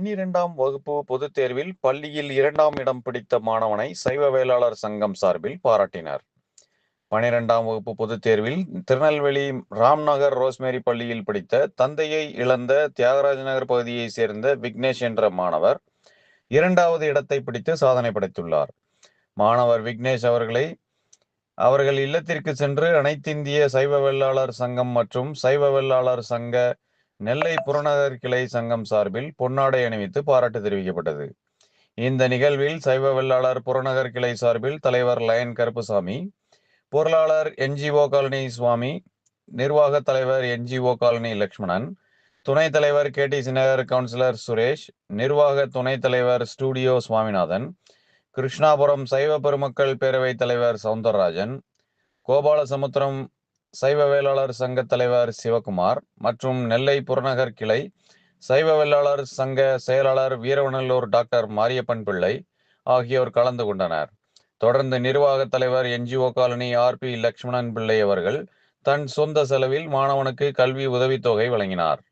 12ஆம் வகுப்பு பொதுத் தேர்வில் பள்ளியில் 2ஆம் இடம் பிடித்த மாணவனை சைவ வேளாளர் சங்கம் சார்பில் பாராட்டினர். 12ஆம் வகுப்பு பொதுத் தேர்வில் திருநெல்வேலி ராம்நகர் ரோஸ்மேரி பள்ளியில் படித்த தந்தையை இழந்த தியாகராஜ நகர் பகுதியைச் சேர்ந்த விக்னேஷ் என்ற மாணவர் 2வது இடத்தை பிடித்து சாதனை படைத்துள்ளார். மாணவர் விக்னேஷ் அவர்கள் இல்லத்திற்கு சென்று அனைத்திந்திய சைவ வேளாளர் சங்கம் மற்றும் சைவ வேளாளர் சங்க நெல்லை புறநகர் கிளை சங்கம் சார்பில் பொன்னாடை அணிவித்து பாராட்டு தெரிவிக்கப்பட்டது. இந்த நிகழ்வில் சைவ வேளாளர் புறநகர் கிளை சார்பில் தலைவர் லயன் கருப்புசாமி, பொருளாளர் NGO காலனி சுவாமி, நிர்வாக தலைவர் NGO காலனி லட்சுமணன், துணைத் தலைவர் KTC நகர் கவுன்சிலர் சுரேஷ், நிர்வாக துணைத் தலைவர் ஸ்டூடியோ சுவாமிநாதன், கிருஷ்ணாபுரம் சைவ பெருமக்கள் பேரவைத் தலைவர் சவுந்தரராஜன், கோபாலசமுத்திரம் சைவ வேளாளர் சங்க தலைவர் சிவகுமார் மற்றும் நெல்லை புறநகர் கிளை சைவ வேளாளர் சங்க செயலாளர் வீரவநல்லூர் டாக்டர் மாரியப்பன் பிள்ளை ஆகியோர் கலந்து கொண்டனர். தொடர்ந்து நிர்வாக தலைவர் NGO காலனி RP லட்சுமணன் பிள்ளை அவர்கள் தன் சொந்த செலவில் மாணவனுக்கு கல்வி உதவித்தொகை வழங்கினார்.